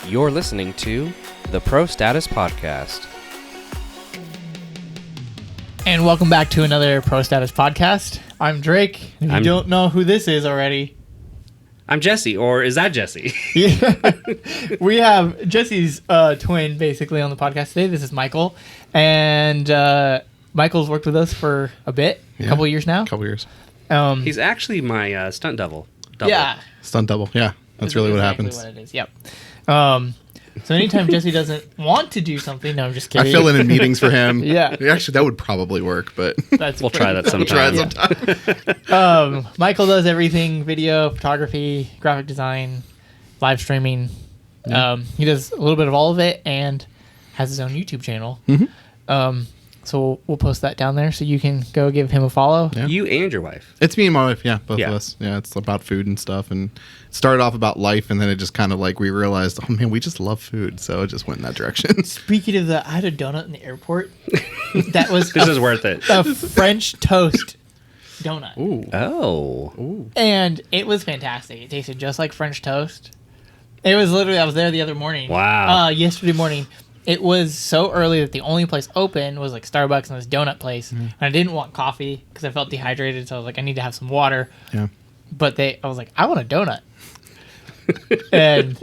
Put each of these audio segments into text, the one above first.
You're listening to the Pro Status Podcast. And welcome back to another Pro Status Podcast. I'm Drake. If you don't know who this is already, I'm Jesse, or is that Jesse? Yeah. We have Jesse's twin basically on the podcast today. This is Michael. And Michael's worked with us for a bit, a couple years now. He's actually my stunt double. Yeah. Stunt double, yeah. That's really what happens. What it is, yep. So anytime Jesse doesn't want to do something, no, I'm just kidding. I fill in meetings for him. Yeah. Actually, that would probably work, but we'll try that sometime. Michael does everything: video, photography, graphic design, live streaming. Yeah. He does a little bit of all of it and has his own YouTube channel. Mm-hmm. So we'll post that down there so you can go give him a follow. Yeah. You and your wife. It's me and my wife, both of us. Yeah, it's about food and stuff. And it started off about life, and then it just kind of like we realized, oh man, we just love food. So it just went in that direction. Speaking of that, I had a donut in the airport. That was this is worth it. A French toast donut. Ooh. Oh. Ooh. And it was fantastic. It tasted just like French toast. It was literally, I was there the other morning. Wow. Yesterday morning. It was so early that the only place open was like Starbucks and this donut place. And I didn't want coffee because I felt dehydrated. So I was like, I need to have some water. Yeah. But I was like, I want a donut. And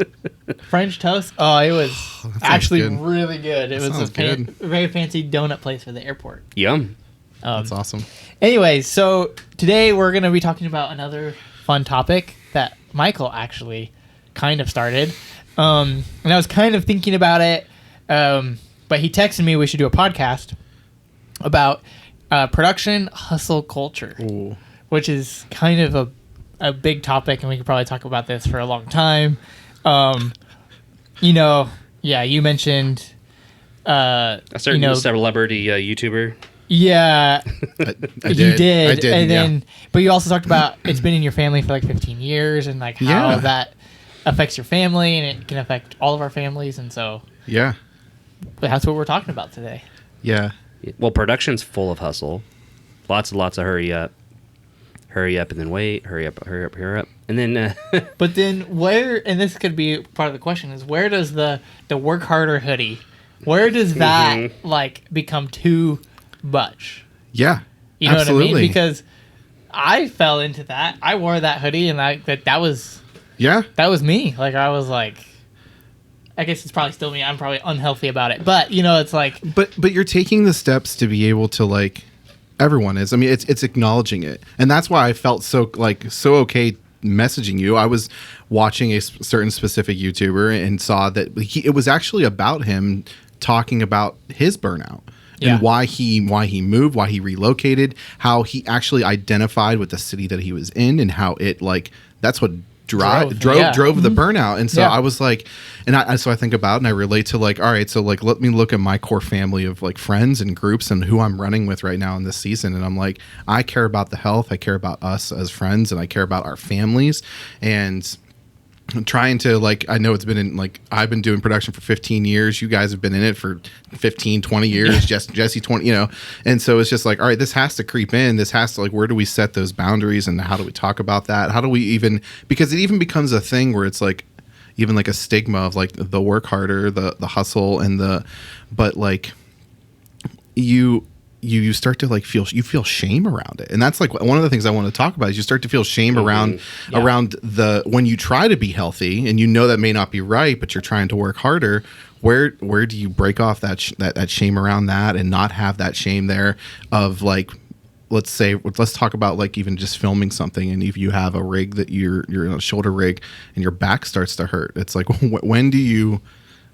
French toast. Oh, it was actually good. Really good. It That was a good. very fancy donut place for the airport. Yum. That's awesome. Anyways, so today we're going to be talking about another fun topic that Michael actually kind of started. And I was kind of thinking about it. But he texted me we should do a podcast about production hustle culture. Ooh. Which is kind of a big topic, and we could probably talk about this for a long time. You mentioned A certain celebrity YouTuber. Yeah, I did. And then, but you also talked about it's been in your family for like 15 years, and like how that affects your family, and it can affect all of our families, and so that's what we're talking about today. Yeah. Well, production's full of hustle. Lots and lots of hurry up, and then wait, hurry up, and then. But then where, and this could be part of the question, is where does the work harder hoodie, where does that like become too much? Yeah. You know absolutely. what I mean? Because I fell into that. I wore that hoodie, and that was me. Like I was like, I guess it's probably still me. I'm probably unhealthy about it, but it's like. But you're taking the steps to be able to like. Everyone is. I mean, it's acknowledging it, and that's why I felt so okay messaging you. I was watching a certain specific YouTuber and saw that it was actually about him talking about his burnout. And why he moved, why he relocated, how he actually identified with the city that he was in, and how it like that's what drove the burnout. And so I was like, so I think about it and I relate to like, all right, so like let me look at my core family of like friends and groups and who I'm running with right now in this season. And I'm like, I care about the health, I care about us as friends, and I care about our families. And I'm trying to like, I know it's been in like, I've been doing production for 15 years. You guys have been in it for 15, 20 years, Jesse 20, and so it's just like, all right, this has to creep in. This has to like, where do we set those boundaries and how do we talk about that? How do we even, because it even becomes a thing where it's like, even like a stigma of like the work harder, the hustle but like you start to like feel shame around it. And that's like one of the things I want to talk about is you start to feel shame around the when you try to be healthy and that may not be right, but you're trying to work harder. Where do you break off that shame around that and not have that shame there of like, let's talk about like even just filming something, and if you have a rig that you're in a shoulder rig and your back starts to hurt, it's like when do you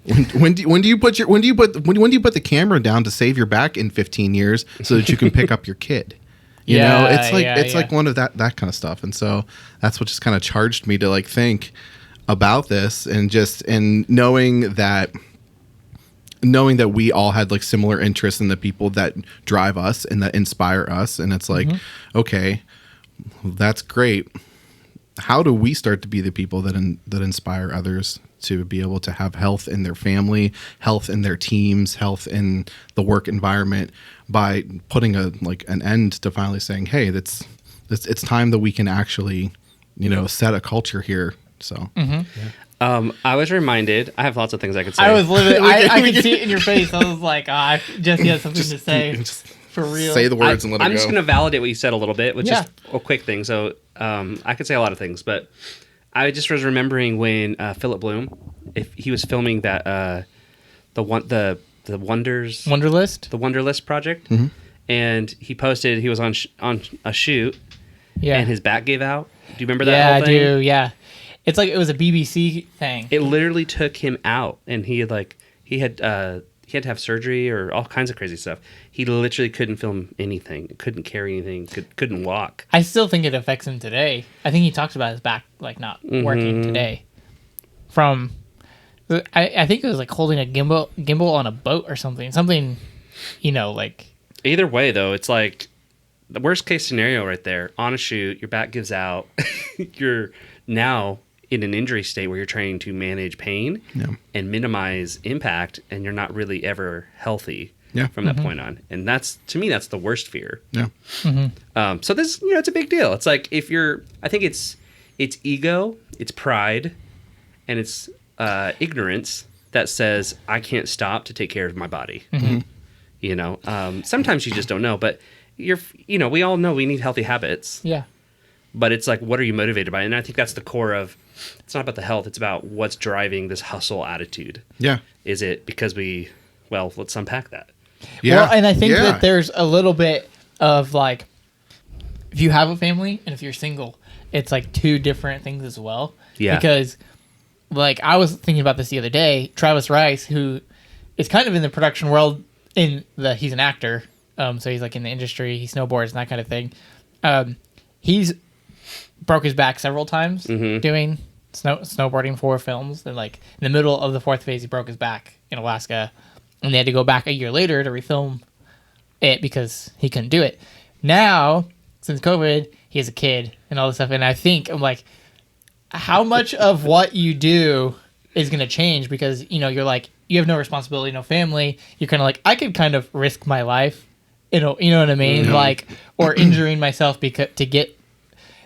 put the camera down to save your back in 15 years so that you can pick up your kid? It's like one of that kind of stuff. And so that's what just kind of charged me to like think about this, and knowing that we all had like similar interests in the people that drive us and that inspire us. And it's like, okay, that's great. How do we start to be the people that inspire others to be able to have health in their family, health in their teams, health in the work environment, by putting an end to finally saying, hey, it's time that we can actually, set a culture here So I was reminded. I have lots of things I could say. I was living. I could see it in your face. I was like, Jesse has something to say. just For real. say the words and let it go. I'm just going to validate what you said a little bit with Yeah. just a quick thing. So I could say a lot of things, but I just was remembering when Philip Bloom, if he was filming that the Wonderlist project, and he posted he was on a shoot, and his back gave out. Do you remember that? Yeah, whole thing? I do. Yeah, it's like it was a BBC thing. It literally took him out, and he had to have surgery or all kinds of crazy stuff. He literally couldn't film anything, couldn't carry anything, couldn't walk. I still think it affects him today. I think he talks about his back like not working today. From, I think it was like holding a gimbal on a boat or something. Something, like. Either way, though, it's like the worst case scenario right there. On a shoot, your back gives out. You're now in an injury state where you're trying to manage pain and minimize impact, and you're not really ever healthy from that point on. And to me, that's the worst fear. Yeah. So this, it's a big deal. It's like I think it's ego, it's pride, and it's ignorance that says I can't stop to take care of my body. Sometimes you just don't know, but we all know we need healthy habits. Yeah. But it's like, what are you motivated by? And I think that's the core of, it's not about the health. It's about what's driving this hustle attitude. Yeah. Is it because let's unpack that. Yeah. Well, and I think that there's a little bit of like, if you have a family and if you're single, it's like two different things as well. Yeah. Because like I was thinking about this the other day, Travis Rice, who is kind of in the production world he's an actor. So he's like in the industry, he snowboards and that kind of thing. He's broke his back several times doing snowboarding for films. And like in the middle of the fourth phase, he broke his back in Alaska, and they had to go back a year later to refilm it because he couldn't do it. Now, since COVID, he has a kid and all this stuff. And I'm like, how much of what you do is going to change because, you're like, you have no responsibility, no family. You're kind of like, I could kind of risk my life, you know what I mean? Mm-hmm. Like, or injuring myself to get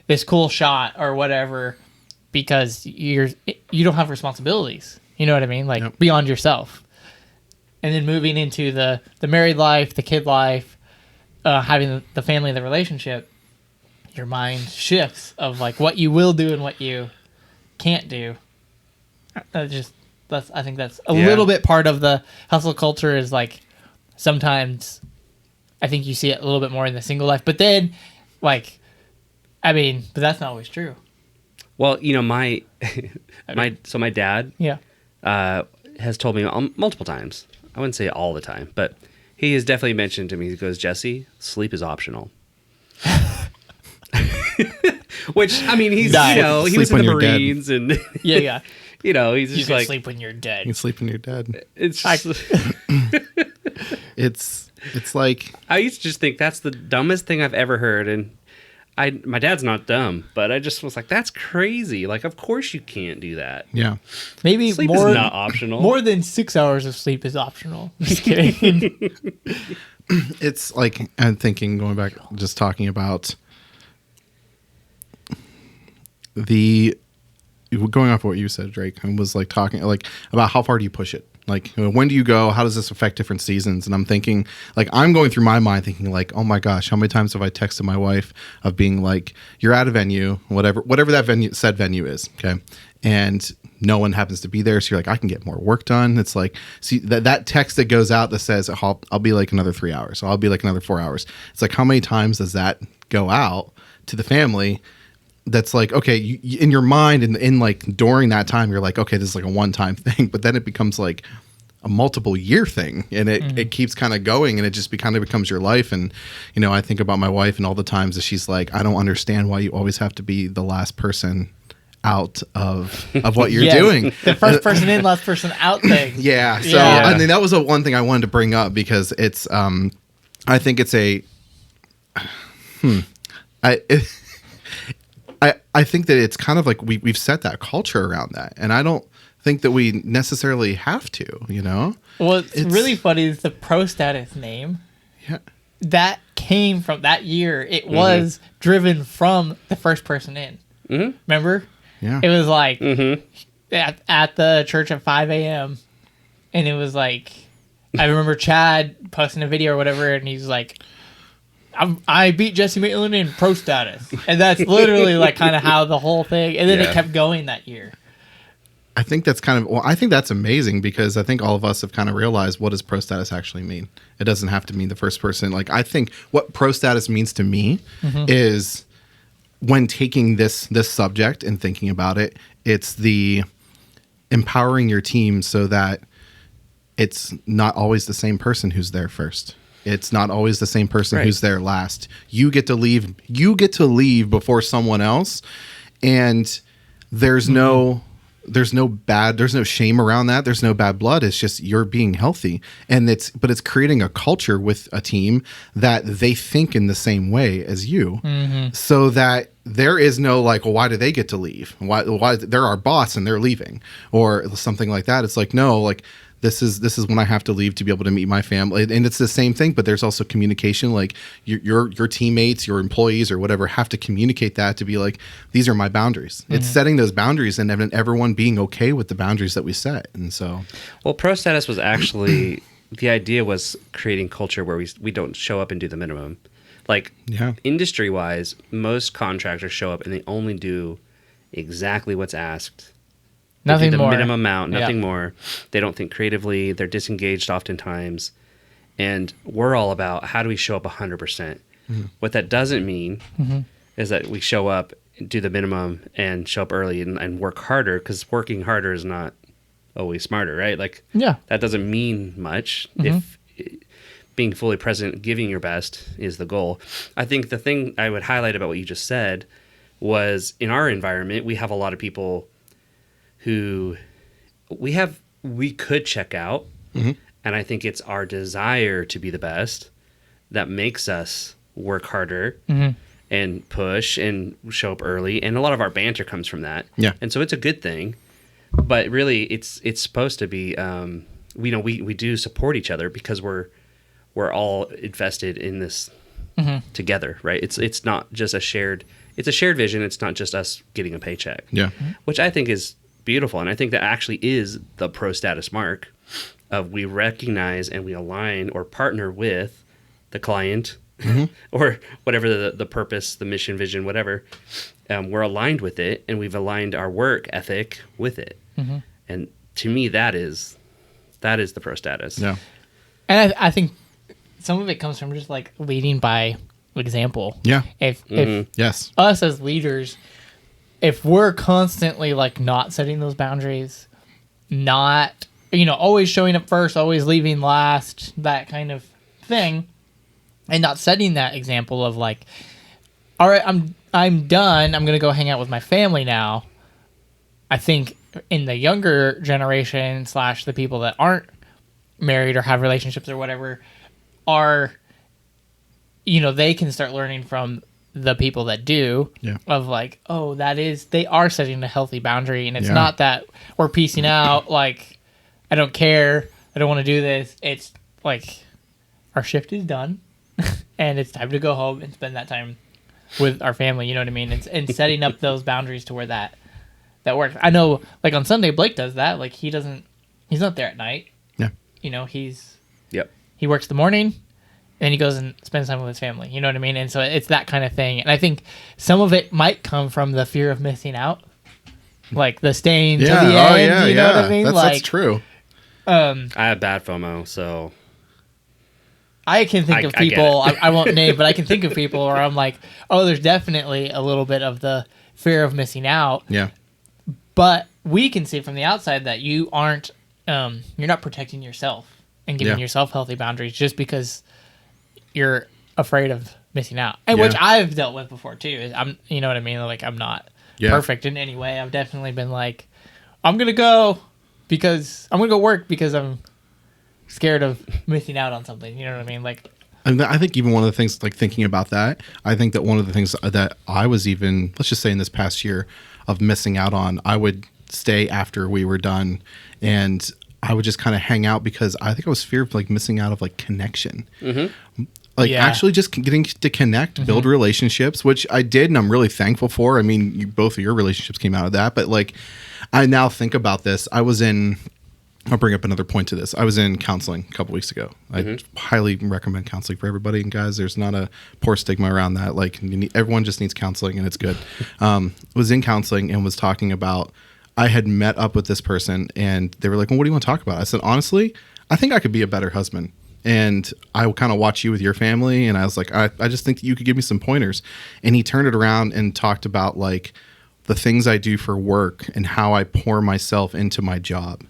this cool shot or whatever, because you don't have responsibilities. You know what I mean? Like beyond yourself. And then moving into the married life, the kid life, having the family, the relationship, your mind shifts of like what you will do and what you can't do. I think that's a little bit part of the hustle culture is like sometimes I think you see it a little bit more in the single life, but then like, but that's not always true. Well, my dad has told me multiple times. I wouldn't say all the time, but he has definitely mentioned to me, he goes, Jesse, sleep is optional. Which, he's, he was in the Marines and Yeah. He's just You can like, sleep when you're dead. You can sleep when you're dead. it's just, It's like, I used to just think that's the dumbest thing I've ever heard. And my dad's not dumb, but I just was like, that's crazy. Like, of course you can't do that. yeah. Maybe Sleep more is not optional. More than 6 hours of sleep is optional. Just kidding. It's like, I'm thinking, going back, just talking about going off of what you said, Drake, and was like talking like about how far do you push it? Like, when do you go? How does this affect different seasons? And I'm thinking, like, I'm going through my mind thinking, like, oh my gosh, how many times have I texted my wife of being like, you're at a venue, whatever that said venue is, okay, and no one happens to be there, so you're like, I can get more work done. It's like, see that text that goes out that says, I'll be like another 3 hours, so I'll be like another 4 hours. It's like, how many times does that go out to the family? That's like, okay, you, in your mind and in like during that time, you're like, okay, this is like a one-time thing, but then it becomes like a multiple year thing, and it keeps kind of going, and it just kind of becomes your life. And I think about my wife and all the times that she's like, I don't understand why you always have to be the last person out of what you're doing. The first person in, last person out thing. Yeah. So I mean, that was one thing I wanted to bring up because it's I think it's I think that it's kind of like we've set that culture around that, and I don't think that we necessarily have to, Well, it's really funny is the pro status name. Yeah. That came from that year. It was driven from the first person in. Mm-hmm. Remember? Yeah. It was like at the church at 5 a.m. And it was like, I remember Chad posting a video or whatever, and he's like, I beat Jesse Maitland in pro status. And that's literally like kind of how the whole thing, and then it kept going that year. I think that's I think that's amazing, because I think all of us have kind of realized, what does pro status actually mean? It doesn't have to mean the first person. Like, I think what pro status means to me is, when taking this subject and thinking about it, it's the empowering your team so that it's not always the same person who's there first. It's not always the same person who's there last. You get to leave. You get to leave before someone else, and there's no shame around that. There's no bad blood. It's just you're being healthy, but it's creating a culture with a team that they think in the same way as you, so that there is no like, well, why do they get to leave? Why they're our boss and they're leaving, or something like that. It's like, no, like, this is when I have to leave to be able to meet my family. And it's the same thing, but there's also communication. Like, your teammates, your employees or whatever have to communicate that, to be like, these are my boundaries. It's setting those boundaries and everyone being okay with the boundaries that we set. And so, well, pro status was actually, the idea was creating culture where we don't show up and do the minimum. Like, industry wise, most contractors show up and they only do exactly what's asked. Nothing the more. Minimum amount, nothing more. They don't think creatively. They're disengaged oftentimes. And we're all about, how do we show up 100%? What that doesn't mean is that we show up, do the minimum, and show up early and work harder, because working harder is not always smarter, right? Like, that doesn't mean much if being fully present, giving your best is the goal. I think the thing I would highlight about what you just said was, in our environment, we have a lot of people who we could check out, and I think it's our desire to be the best that makes us work harder and push and show up early, and a lot of our banter comes from that. And so it's a good thing, but really it's supposed to be, we do support each other, because we're all invested in this together, right? It's not just it's a shared vision. It's not just us getting a paycheck, which I think is beautiful. And I think that actually is the pro status mark of, we recognize and we align or partner with the client or whatever the purpose, the mission, vision, whatever. We're aligned with it, and we've aligned our work ethic with it. And to me, that is the pro status. Yeah. And I think some of it comes from just like leading by example. Yeah. If yes, us as leaders, if we're constantly like not setting those boundaries, not, always showing up first, always leaving last, that kind of thing, and not setting that example of like, all right, I'm done, I'm going to go hang out with my family now. I think in the younger generation / the people that aren't married or have relationships or whatever are, they can start learning from the people that do, of like, oh, they are setting a healthy boundary, and it's not that we're piecing out, like, I don't care, I don't want to do this. It's like, our shift is done and it's time to go home and spend that time with our family, you know what I mean? And setting up those boundaries to where that works. I know, like, on Sunday, Blake does that. Like, he's not there at night. He works the morning, and he goes and spends time with his family. You know what I mean? And so it's that kind of thing. And I think some of it might come from the fear of missing out, like the staying to the end. You know what I mean? That's true. I have bad FOMO, so I can think of people. I won't name, but I can think of people where I'm like, oh, there's definitely a little bit of the fear of missing out. Yeah. But we can see from the outside that you aren't, you're not protecting yourself and giving yourself healthy boundaries just because you're afraid of missing out, and which I've dealt with before too. You know what I mean? Like, I'm not perfect in any way. I've definitely been like, I'm gonna go work because I'm scared of missing out on something. You know what I mean? Like, and I think even one of the things, like, thinking about that, I think that one of the things that I was even, let's just say in this past year, of missing out on, I would stay after we were done, and I would just kind of hang out, because I think I was feared of like missing out of like connection. Like actually just getting to connect, build relationships, which I did, and I'm really thankful for. I mean, both of your relationships came out of that, but like I now think about this. I'll bring up another point to this. I was in counseling a couple weeks ago. I highly recommend counseling for everybody. And guys, there's not a poor stigma around that. Like everyone just needs counseling, and it's good. Was in counseling and was talking about, I had met up with this person and they were like, well, what do you want to talk about? I said, honestly, I think I could be a better husband. And I will kind of watch you with your family. And I was like, I just think that you could give me some pointers. And he turned it around and talked about like the things I do for work and how I pour myself into my job.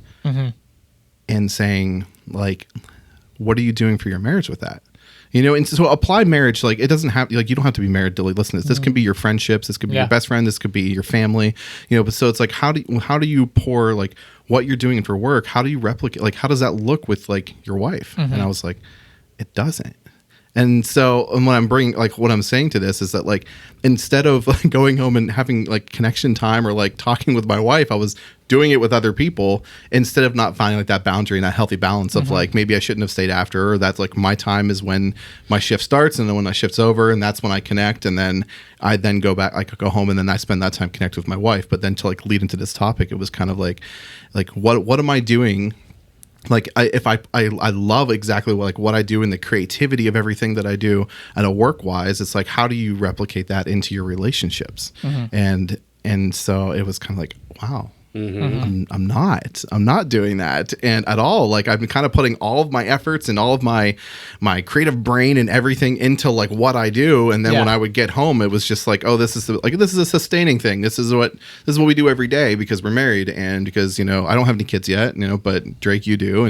And saying like, what are you doing for your marriage with that? You know, and so apply marriage. Like it doesn't have, like, you don't have to be married to listen to this. This can be your friendships. This could be your best friend. This could be your family, you know, but so it's like, how do you pour like what you're doing for work? How do you replicate, like, how does that look with like your wife? And I was like, it doesn't. And so what I'm saying to this is that like, instead of like going home and having like connection time or like talking with my wife, I was doing it with other people instead of not finding like that boundary and that healthy balance of like, maybe I shouldn't have stayed after, or that's like my time is when my shift starts and then when my shift's over, and that's when I connect. And then I then go back, I could go home and then I spend that time connect with my wife. But then to like lead into this topic, it was kind of like what am I doing? Like I love exactly what I do and the creativity of everything that I do and a work wise. It's like, how do you replicate that into your relationships? And so it was kind of like, wow, I'm not doing that and at all. Like I've been kind of putting all of my efforts and all of my creative brain and everything into like what I do. And then when I would get home, it was just like, oh, this is a sustaining thing. This is what we do every day because we're married and because, you know, I don't have any kids yet, you know, but Drake, you do.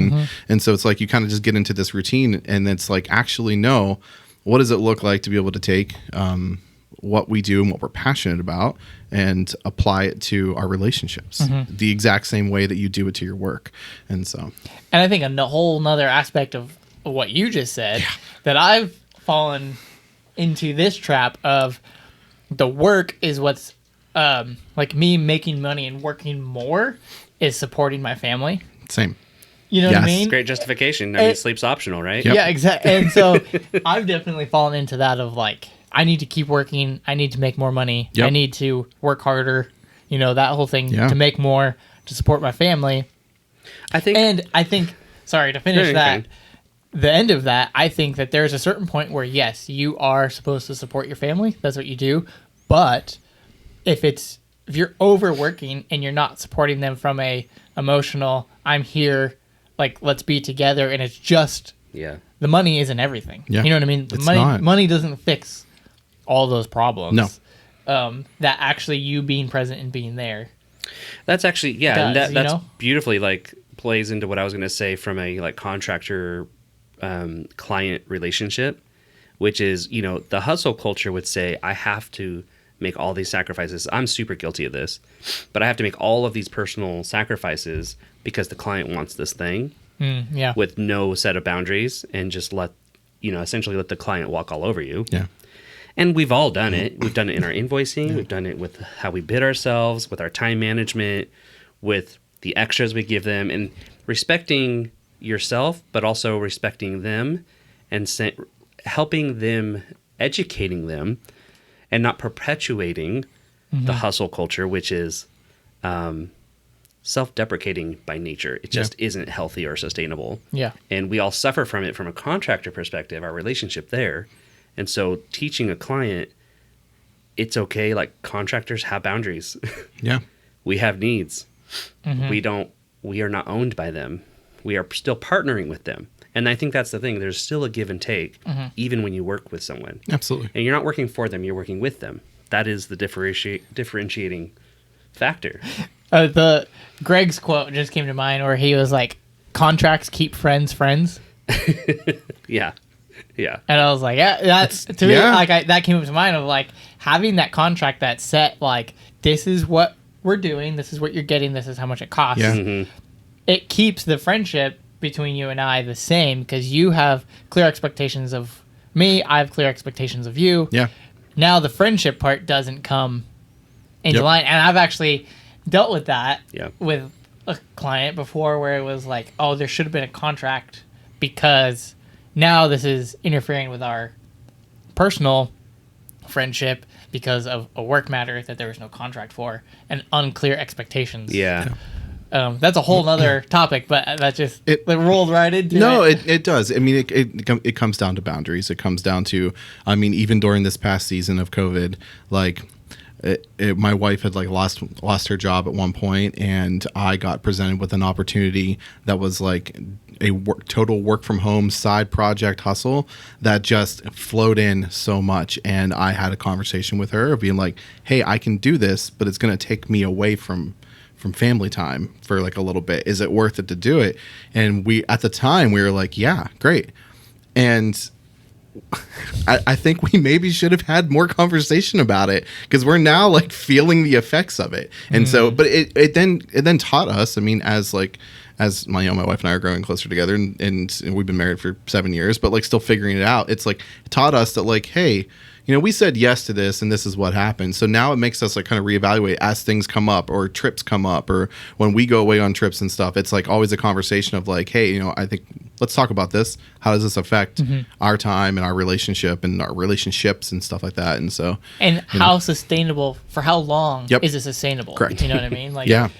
And so it's like, you kind of just get into this routine and it's like, actually, no, what does it look like to be able to take, what we do and what we're passionate about and apply it to our relationships the exact same way that you do it to your work. And I think a whole nother aspect of what you just said that I've fallen into this trap of the work is what's like me making money and working more is supporting my family. Same. You know what I mean? Great justification. I mean, sleep's optional, right? Yeah, exactly. And so I've definitely fallen into that of like, I need to keep working. I need to make more money. I need to work harder. You know, that whole thing to make more to support my family. I think, sorry, to finish that, the end of that, I think that there's a certain point where, yes, you are supposed to support your family. That's what you do. But if you're overworking and you're not supporting them from a emotional, I'm here, like, let's be together, and it's just, the money isn't everything. Yeah. You know what I mean? Money doesn't fix all those problems. No. That actually you being present and being there. That's actually, that's beautifully like plays into what I was going to say from a like contractor client relationship, which is, you know, the hustle culture would say, I have to make all these sacrifices. I'm super guilty of this, but I have to make all of these personal sacrifices because the client wants this thing with no set of boundaries and just essentially let the client walk all over you. Yeah. And we've all done it. We've done it in our invoicing. We've done it with how we bid ourselves, with our time management, with the extras we give them, and respecting yourself, but also respecting them and helping them, educating them, and not perpetuating the hustle culture, which is self-deprecating by nature. It just isn't healthy or sustainable. Yeah. And we all suffer from it from a contractor perspective, our relationship there. And so teaching a client, it's okay, like contractors have boundaries. Yeah. We have needs. We are not owned by them. We are still partnering with them. And I think that's the thing. There's still a give and take, even when you work with someone. Absolutely. And you're not working for them, you're working with them. That is the differentiating factor. The Greg's quote just came to mind where he was like, contracts keep friends friends. Yeah. Yeah. And I was like, that's to me, like that came up to mind of like having that contract that's set, like, this is what we're doing, this is what you're getting, this is how much it costs. Yeah. It keeps the friendship between you and I the same because you have clear expectations of me, I have clear expectations of you. Yeah. Now the friendship part doesn't come into line. And I've actually dealt with that with a client before where it was like, oh, there should have been a contract because now this is interfering with our personal friendship because of a work matter that there was no contract for and unclear expectations. Yeah. That's a whole nother topic, but that just it rolled right into it. It does. I mean, it comes down to boundaries. It comes down to, I mean, even during this past season of COVID, like my wife had like lost her job at one point, and I got presented with an opportunity that was like a total work from home side project hustle that just flowed in so much. And I had a conversation with her of being like, hey, I can do this, but it's going to take me away from family time for like a little bit. Is it worth it to do it? And at the time we were like, yeah, great. And I think we maybe should have had more conversation about it, because we're now like feeling the effects of it. And so, but it then taught us, I mean, as my wife and I are growing closer together, and we've been married for 7 years, but like still figuring it out. It's like, it taught us that like, hey, you know, we said yes to this and this is what happened. So now it makes us like kind of reevaluate as things come up or trips come up, or when we go away on trips and stuff. It's like always a conversation of like, hey, you know, I think let's talk about this. How does this affect our time and our relationship and our relationships and stuff like that? And so, and how sustainable, for how long is it sustainable? Correct. You know what I mean? Like, yeah,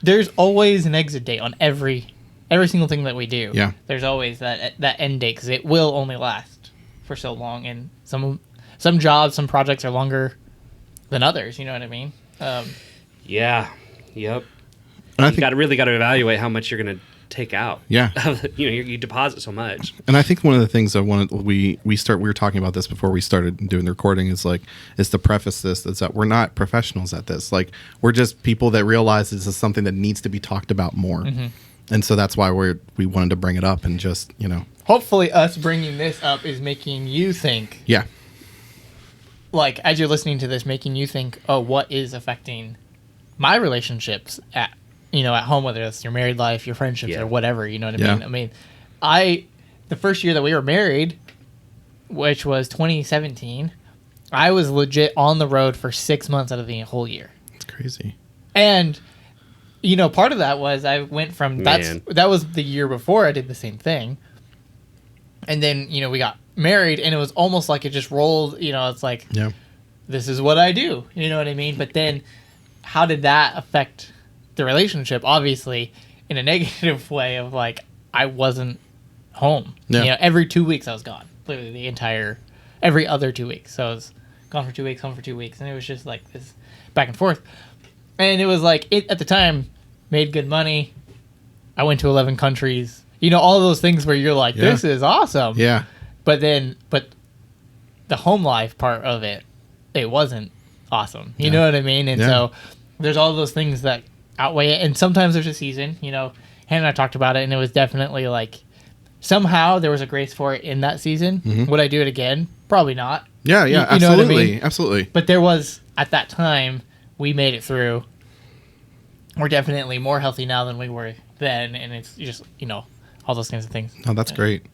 there's always an exit date on every single thing that we do. Yeah. There's always that end date, because it will only last for so long. And some jobs, some projects are longer than others. You know what I mean? Yeah. Yep. And You really got to evaluate how much you're going to take out. Yeah. You know, you deposit so much. And I think one of the things I wanted, we were talking about this before we started doing the recording, is to preface this, is that we're not professionals at this. Like, we're just people that realize this is something that needs to be talked about more. And so that's why we wanted to bring it up, and just, you know. Hopefully us bringing this up is making you think. Yeah. Like, as you're listening to this, making you think, oh, what is affecting my relationships at home, whether it's your married life, your friendships, or whatever, you know what I mean? I mean, the first year that we were married, which was 2017, I was legit on the road for 6 months out of the whole year. That's crazy. And, you know, part of that was I went from, that was the year before I did the same thing. And then, you know, we got married, and it was almost like it just rolled, you know, it's like, this is what I do, you know what I mean? But then how did that affect the relationship? Obviously in a negative way of like, I wasn't home. You know, every 2 weeks I was gone, literally every other 2 weeks. So I was gone for 2 weeks, home for 2 weeks, and it was just like this back and forth. And it was like, it at the time made good money. I went to 11 countries, you know, all those things where you're like, this is awesome. Yeah. But the home life part of it wasn't awesome. You know what I mean? And so there's all those things that outweigh it. And sometimes there's a season, you know, Hannah and I talked about it, and it was definitely like, somehow there was a grace for it in that season. Would I do it again? Probably not. Yeah, you absolutely. know what I mean? Absolutely. But there was, at that time, we made it through. We're definitely more healthy now than we were then. And it's just, you know, all those kinds of things. Oh, that's great.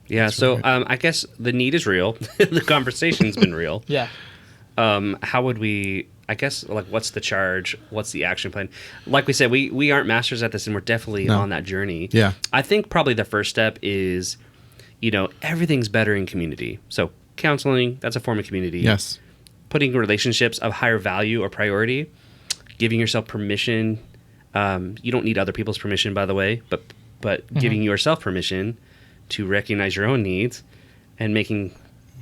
Yeah, so I guess the need is real. The conversation's been real. Yeah. How would we, I guess, like, what's the charge? What's the action plan? Like we said, we aren't masters at this, and we're definitely on that journey. Yeah. I think probably the first step is, you know, everything's better in community. So counseling, that's a form of community. Yes. Putting relationships of higher value or priority, giving yourself permission. You don't need other people's permission, by the way, but giving yourself permission to recognize your own needs and making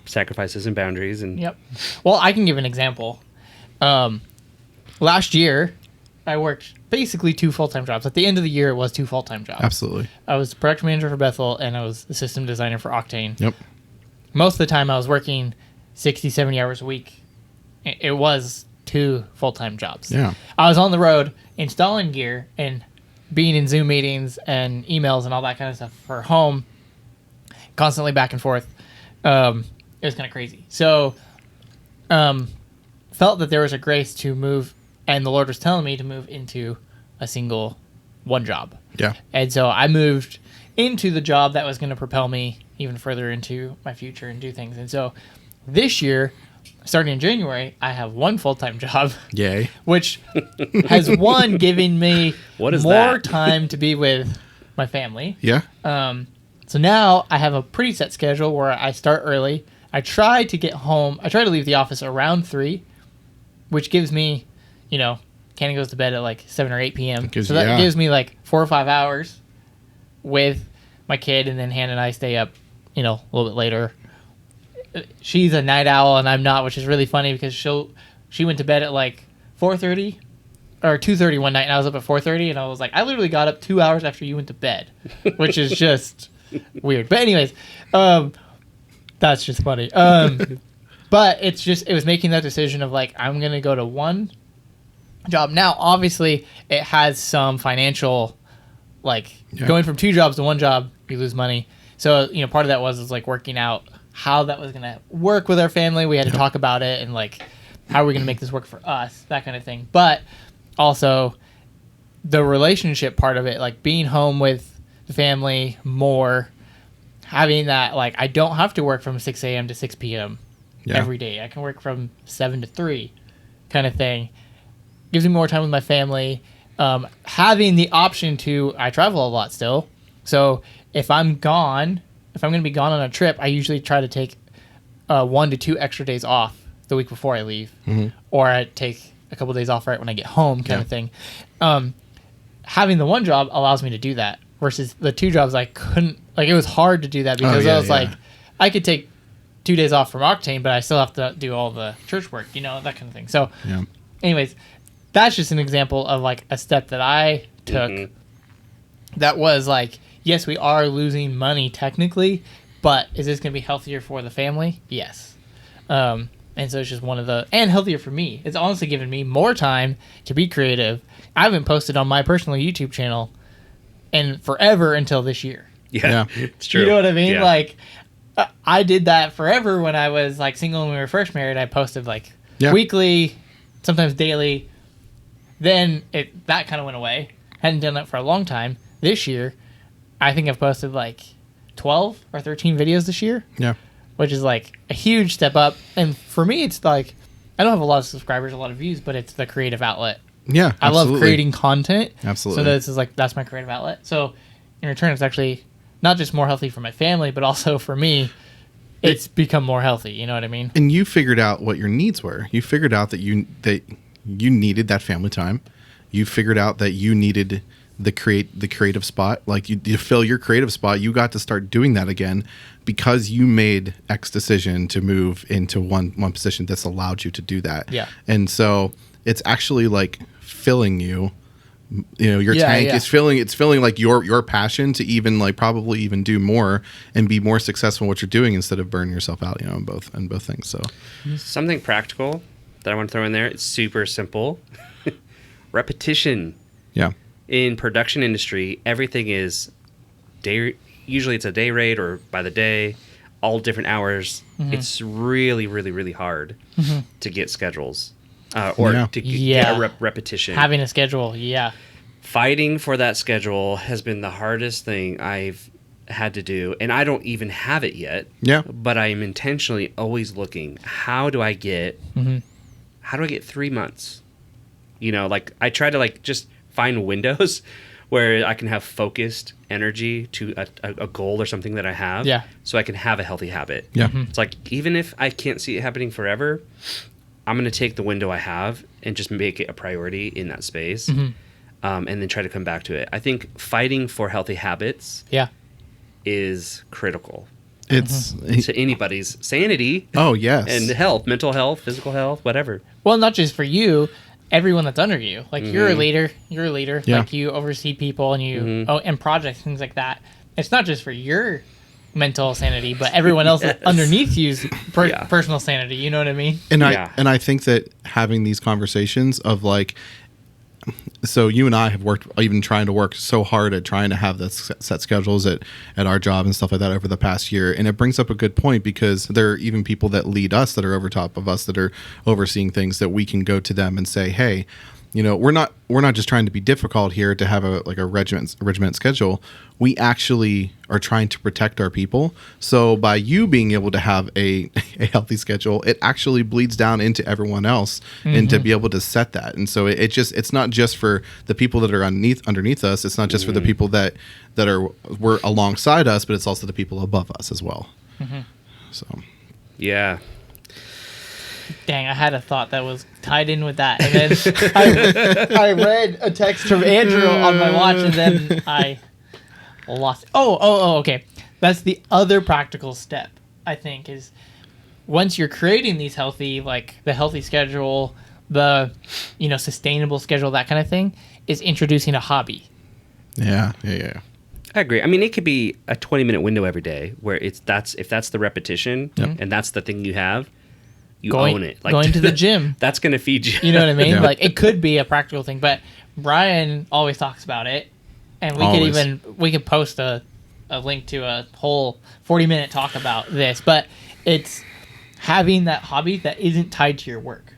sacrifices and boundaries. And Well, I can give an example. Last year, I worked basically 2 full-time jobs. At the end of the year, it was 2 full-time jobs. Absolutely. I was the production manager for Bethel, and I was the system designer for Octane. Yep. Most of the time, I was working 60, 70 hours a week. It was 2 full-time jobs. Yeah. I was on the road installing gear and being in Zoom meetings and emails and all that kind of stuff for home, constantly back and forth. It was kind of crazy. So, felt that there was a grace to move, and the Lord was telling me to move into a single one job. Yeah. And so I moved into the job that was going to propel me even further into my future and do things. And so this year, starting in January, I have 1 full-time job. Yay. Which has given me what is more that? time to be with my family. Yeah. So now I have a pretty set schedule where I start early. I try to get home. I try to leave the office around 3, which gives me, Cannon goes to bed at like 7 or 8 p.m. So that gives me like 4 or 5 hours with my kid, and then Hannah and I stay up, a little bit later. She's a night owl and I'm not, which is really funny because she went to bed at like 4:30 or 2:30 one night, and I was up at 4:30, and I was like, I literally got up 2 hours after you went to bed, which is just weird. But anyways, that's just funny. But it was making that decision of like, I'm going to go to one job. Now, obviously, it has some financial, going from 2 jobs to 1 job, you lose money. So, part of that was like working out how that was going to work with our family. We had to talk about it and like, how are we going to make this work for us, that kind of thing. But also the relationship part of it, like being home with the family more, having that, like, I don't have to work from 6 a.m. to 6 p.m. Every day. I can work from 7 to 3 kind of thing. Gives me more time with my family. Having the option I travel a lot still. So if I'm going to be gone on a trip, I usually try to take 1 to 2 extra days off the week before I leave. Mm-hmm. Or I take a couple of days off right when I get home kind of thing. Having the 1 job allows me to do that versus the 2 jobs I couldn't. Like, it was hard to do that because I was like, I could take 2 days off from Octane, but I still have to do all the church work, that kind of thing. So anyways, that's just an example of like a step that I took that was like, yes, we are losing money technically, but is this going to be healthier for the family? Yes. And so it's just and healthier for me. It's honestly given me more time to be creative. I haven't posted on my personal YouTube channel in forever until this year. Yeah, it's true. You know what I mean? Yeah. Like, I did that forever when I was like single and we were first married. I posted like weekly, sometimes daily. Then that kind of went away. Hadn't done that for a long time. This year, I think I've posted like 12 or 13 videos this year. Yeah. Which is like a huge step up. And for me, it's like, I don't have a lot of subscribers, a lot of views, but it's the creative outlet. Yeah, I love creating content. Absolutely. So this is like, that's my creative outlet. So in return, it's actually not just more healthy for my family, but also for me, it's become more healthy. You know what I mean? And you figured out what your needs were. You figured out that you needed that family time. You figured out that you needed the creative spot. Like, you fill your creative spot. You got to start doing that again because you made X decision to move into one position that's allowed you to do that. Yeah. And so it's actually like filling you. Your tank is filling. It's filling like your passion to even like probably even do more and be more successful in what you're doing instead of burning yourself out. In both things. So something practical that I want to throw in there. It's super simple. Repetition. Yeah. In production industry, everything is day. Usually, it's a day rate or by the day, all different hours. Mm-hmm. It's really, really, really hard to get schedules. To get a repetition. Having a schedule, Fighting for that schedule has been the hardest thing I've had to do, and I don't even have it yet. Yeah. But I am intentionally always looking, how do I get 3 months? Like I try to like just find windows where I can have focused energy to a goal or something that I have. Yeah. So I can have a healthy habit. Yeah. It's like, even if I can't see it happening forever, I'm going to take the window I have and just make it a priority in that space, and then try to come back to it. I think fighting for healthy habits is critical. It's to anybody's sanity. Oh, yes. And health, mental health, physical health, whatever. Well, not just for you, everyone that's under you. Like, you're a leader. Yeah. Like, you oversee people and you and projects, things like that. It's not just for your mental sanity, but everyone else underneath you's personal sanity. You know what I mean? And I think that having these conversations of like, so you and I have even trying to work so hard at trying to have the set schedules at our job and stuff like that over the past year. And it brings up a good point because there are even people that lead us that are over top of us that are overseeing things that we can go to them and say, hey, we're not just trying to be difficult here to have a regiment schedule. We actually are trying to protect our people. So by you being able to have a healthy schedule, it actually bleeds down into everyone else, and to be able to set that. And so it's not just for the people that are underneath us. It's not just for the people that we're alongside us, but it's also the people above us as well. So yeah. Dang, I had a thought that was tied in with that, and then I read a text from Andrew on my watch, and then I lost it. Oh, okay. That's the other practical step, I think, is once you're creating these healthy, like the healthy schedule, the sustainable schedule, that kind of thing, is introducing a hobby. Yeah. I agree. I mean, it could be a 20-minute window every day where if that's the repetition and that's the thing you have. You own it. Like, going to the gym. That's going to feed you. You know what I mean? Yeah. Like, it could be a practical thing, but Brian always talks about it. And we could post a link to a whole 40-minute talk about this. But it's having that hobby that isn't tied to your work.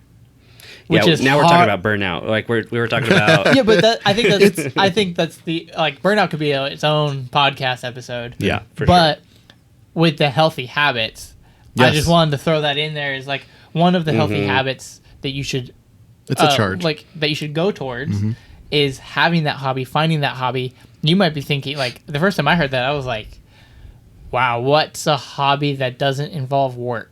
Which is now we're talking about burnout. Like we were talking about. Yeah, but I think that's the burnout could be its own podcast episode. Yeah, for but sure. With the healthy habits. Yes. I just wanted to throw that in there as like one of the healthy habits that you should it's a charge that you should go towards is having that hobby, finding that hobby. You might be thinking, like, the first time I heard that, I was like, wow, what's a hobby that doesn't involve work?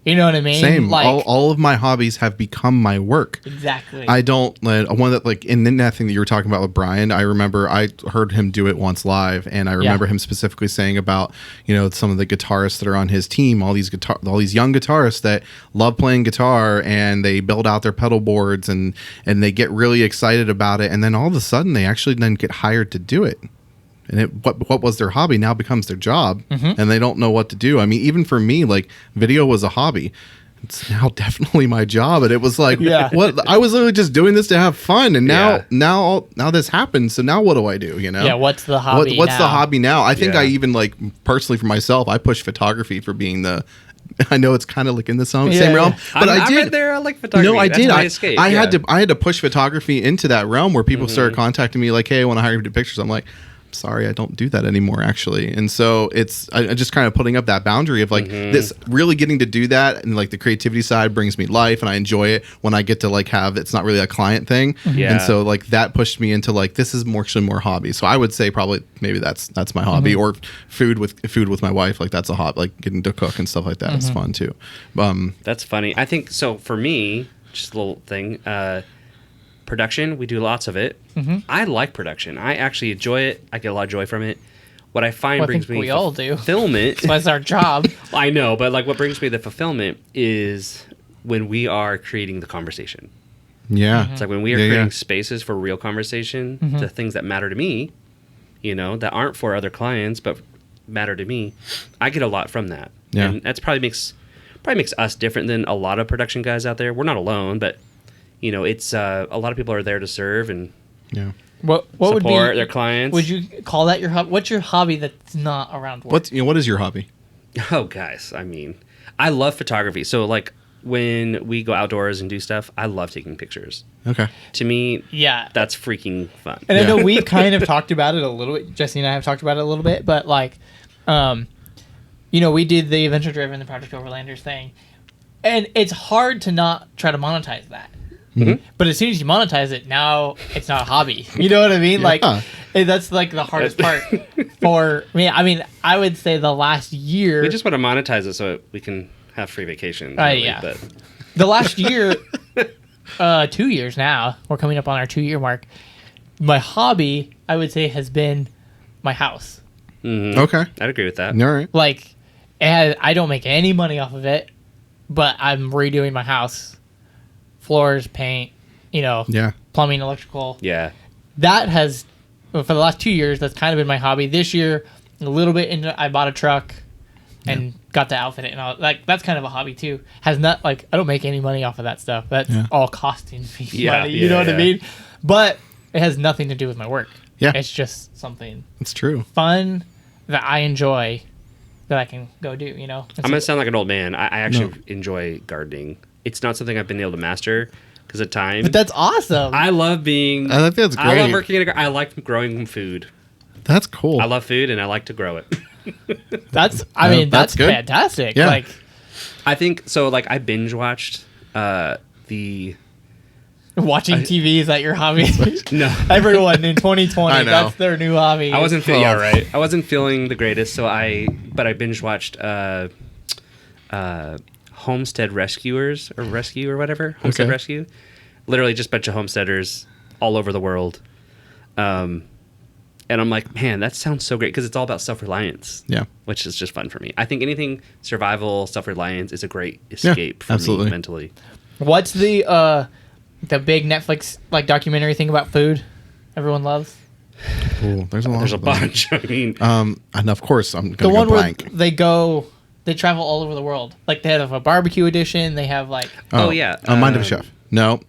You know what I mean? Same. Like, all of my hobbies have become my work. Exactly. I don't one that, like, in that thing that you were talking about with Brian, I remember I heard him do it once live, and I remember him specifically saying about some of the guitarists that are on his team, all these young guitarists that love playing guitar, and they build out their pedal boards and they get really excited about it, and then all of a sudden they actually then get hired to do it. And what was their hobby now becomes their job, and they don't know what to do. I mean, even for me, like, video was a hobby. It's now definitely my job, and it was like, what? I was literally just doing this to have fun, and now this happens. So now what do I do? Yeah, what's the hobby? What's the hobby now? I think I even, like, personally for myself, I push photography for being the. I know it's kind of like in the same realm, but I did. I'm right there. I like photography. No, I That's did. my escape. I had to push photography into that realm where people started contacting me like, "Hey, I want to hire you to do pictures." I'm like, sorry, I don't do that anymore, actually. And so I just kind of putting up that boundary of like this really getting to do that, and like the creativity side brings me life, and I enjoy it when I get to like have it's not really a client thing. Yeah. And so like that pushed me into like this is actually more hobby. So I would say probably maybe that's my hobby, or food with my wife, like that's a hobby, like getting to cook and stuff like that. It's fun too. That's funny. I think so. For me, just a little thing. Production, we do lots of it. I like production. I actually enjoy it. I get a lot of joy from it. What I find brings me all do. Fulfillment. That's our job. I know, but like what brings me the fulfillment is when we are creating the conversation. Yeah. It's like when we are creating spaces for real conversation, the things that matter to me, that aren't for other clients but matter to me. I get a lot from that. Yeah. And that's probably makes us different than a lot of production guys out there. We're not alone, but it's a lot of people are there to serve and what support would be their clients. Would you call that your hobby? What's your hobby that's not around work? What is your hobby? Oh, guys, I mean, I love photography. So like when we go outdoors and do stuff, I love taking pictures. Okay. To me, that's freaking fun. And I know we kind of talked about it a little bit. Jesse and I have talked about it a little bit, but like, we did the Adventure Driven, the Project Overlanders thing, and it's hard to not try to monetize that. But as soon as you monetize it, now it's not a hobby. You know what I mean? Like, that's like the hardest part for me. I mean, I would say the last year. We just want to monetize it so we can have free vacations. Really, but. The last year, 2 years now, we're coming up on our 2-year mark. My hobby, I would say, has been my house. Okay. I'd agree with that. All right. Like, I don't make any money off of it, but I'm redoing my house. Floors, paint, plumbing, electrical. Yeah. That has, for the last 2 years, that's kind of been my hobby. This year, a little bit into, I bought a truck and got to outfit it, and all. Like, that's kind of a hobby too. Has not, like, I don't make any money off of that stuff. That's all costing me money. You know what I mean? But it has nothing to do with my work. Yeah. It's just something. It's true. Fun that I enjoy that I can go do. I'm gonna sound like an old man. I actually enjoy gardening. It's not something I've been able to master because of time. But that's awesome. I love being. I think that's great. I love working in I like growing food. That's cool. I love food and I like to grow it. that's that's good. fantastic. Yeah. Like, I think so. Like I binge watched the. watching TV is that your hobby? No. Everyone in 2020, I know. that's their new hobby. I wasn't feeling right. I wasn't feeling the greatest, so I binge watched Homestead Rescuers or Rescue or whatever. Homestead Rescue. Literally just a bunch of homesteaders all over the world. And I'm like, man, that sounds so great because it's all about self-reliance. Yeah. Which is just fun for me. I think anything survival, self-reliance is a great escape for me mentally. What's the big Netflix like documentary thing about food everyone loves? Ooh, there's a lot. There's a bunch. I mean, and of course I'm The gonna one go where blank. they travel all over the world. Like they have a barbecue edition. They have like Mind of a Chef. No,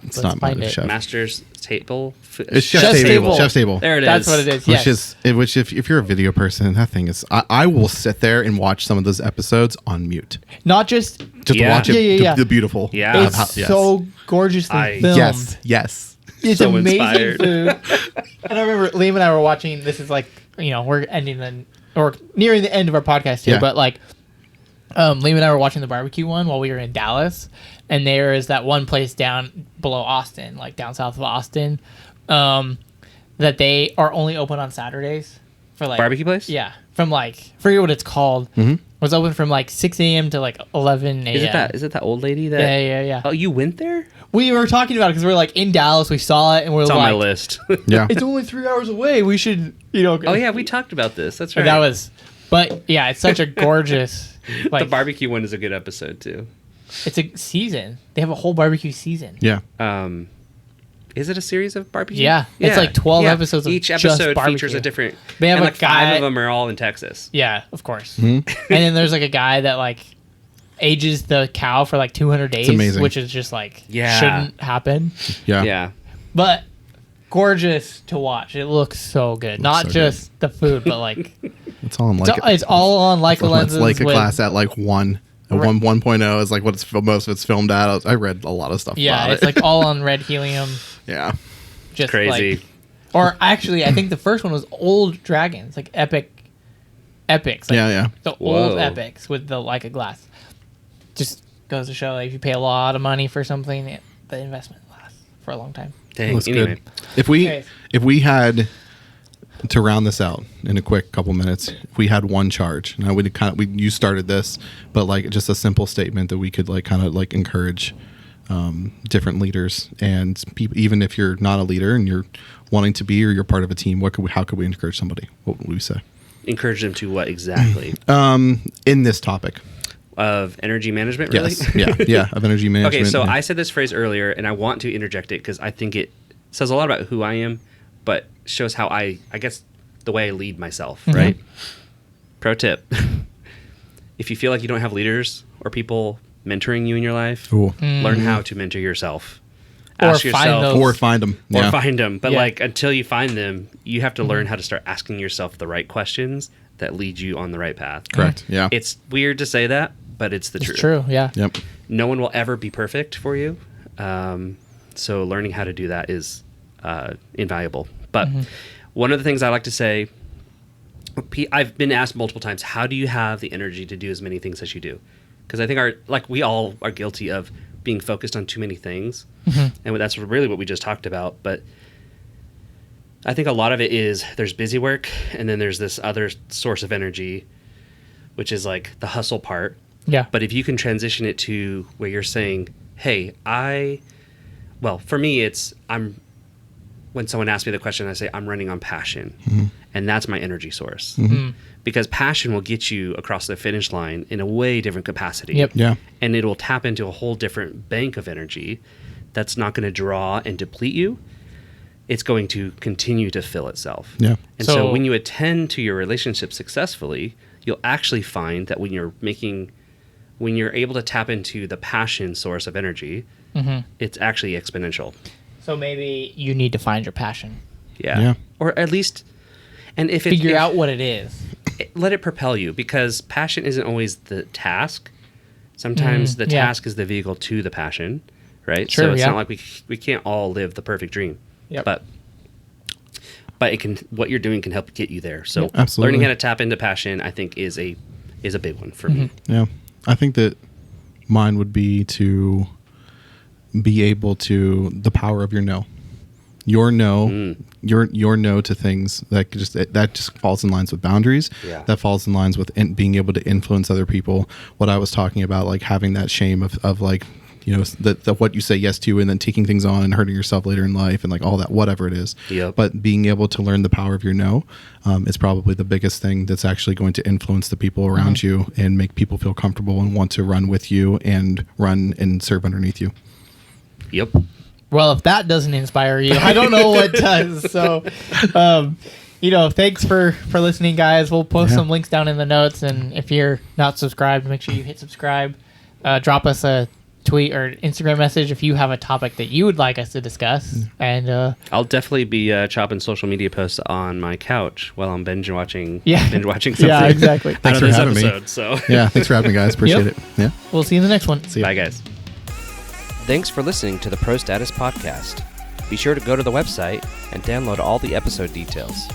it's not Mind of a Chef. Master's Table. It's Chef's Table. Chef's Table. There it is. That's what it is. Yes. Which if you're a video person, that thing is. I will sit there and watch some of those episodes on mute. Not just To watch it. Yeah. The beautiful. Yeah. It's so gorgeously filmed. Yes. It's So amazing inspired. food. And I remember Liam and I were watching. This is like we're nearing the end of our podcast here, but like Liam and I were watching the barbecue one while we were in Dallas, and there is that one place down below Austin, like down south of Austin, that they are only open on Saturdays for like Barbecue place? Yeah, from like forget what it's called. Mm-hmm. It was open from like 6 a.m. to like 11 a.m. Is it that old lady that? Yeah. Oh, you went there? We were talking about it because we were like in Dallas. We saw it and we're It's like, on my list. Yeah. it's only 3 hours away. We should, Oh yeah, we talked about this. That's right. But yeah, it's such a gorgeous. Like, the barbecue one is a good episode too. It's a season. They have a whole barbecue season. Yeah. Is it a series of barbecue? Yeah. It's like 12 episodes of each just episode barbecue. features a different. They have and a like 5 guy- of them are all in Texas. Yeah, of course. And then there's like a guy that like ages the cow for like 200 days, amazing. which is just like Yeah. shouldn't happen. Yeah. Yeah. But gorgeous to watch. It looks so good. Not so just the food, but like It's all in like. it's all on Leica lenses. It's like a with- class at like 1. Right. 1.0 is like what it's most of it's filmed at. I read a lot of stuff. Yeah, about it's it. like all on red helium. Yeah. Just Crazy. like, or actually, I think the first one was old dragons, like epics. Like Yeah. the Whoa. old epics with the Leica glass. Just goes to show, like, if you pay a lot of money for something, the investment lasts for a long time. Dang. That's Anyway. good. If Okay. we had to round this out in a quick couple minutes, if we had one charge, now you started this, but like just a simple statement that we could like kind of like encourage different leaders and people, even if you're not a leader and you're wanting to be or you're part of a team, how could we encourage somebody? What would we say? Encourage them to what exactly? In this topic Of energy management, really? Yes. Of energy management. Okay, so yeah. I said this phrase earlier, and I want to interject it because I think it says a lot about who I am, but shows how I guess, the way I lead myself, right? Pro tip. If you feel like you don't have leaders or people mentoring you in your life, Ooh. learn how to mentor yourself. Or Ask find yourself, those- Or find them. or find them. But Yeah. like until you find them, you have to learn how to start asking yourself the right questions that lead you on the right path. Correct. Yeah. It's weird to say that, but it's the It's truth. true, yeah. Yep. No one will ever be perfect for you. So learning how to do that is invaluable. But one of the things I like to say, I've been asked multiple times, how do you have the energy to do as many things as you do? Because I think we all are guilty of being focused on too many things. And that's really what we just talked about. But I think a lot of it is there's busy work and then there's this other source of energy, which is like the hustle part. Yeah. But if you can transition it to where you're saying, hey, for me, when someone asks me the question, I say, I'm running on passion. And that's my energy source. Because passion will get you across the finish line in a way different capacity. Yep. Yeah. And it will tap into a whole different bank of energy that's not going to draw and deplete you. It's going to continue to fill itself. Yeah. And so So- when you attend to your relationship successfully, you'll actually find that when you're able to tap into the passion source of energy, it's actually exponential. So maybe you need to find your passion. Yeah. Or at least, and if Figure out what it is. let it propel you, because passion isn't always the task. Sometimes the task is the vehicle to the passion, right? Sure, so it's not like we can't all live the perfect dream. Yep. But it can, what you're doing can help get you there. So Absolutely. learning how to tap into passion, I think, is a big one for me. Yeah. I think that mine would be to be able to, the power of your no. Your no, your no to things that just falls in lines with boundaries. Yeah. That falls in lines with being able to influence other people. What I was talking about, like having that shame of like, you know, the what you say yes to, and then taking things on and hurting yourself later in life, and like all that, whatever it is. Yep. But being able to learn the power of your no is probably the biggest thing that's actually going to influence the people around you and make people feel comfortable and want to run with you and run and serve underneath you. Yep. Well, if that doesn't inspire you, I don't know what does. So, you know, thanks for listening, guys. We'll post some links down in the notes. And if you're not subscribed, make sure you hit subscribe. Drop us a tweet or Instagram message if you have a topic that you would like us to discuss. And I'll definitely be chopping social media posts on my couch while I'm binge watching something. Yeah, exactly. Thanks for having me. So Yeah, thanks for having me, guys. Appreciate it. Yeah. We'll see you in the next one. See ya. bye, guys. Thanks for listening to the Pro Status Podcast. Be sure to go to the website and download all the episode details.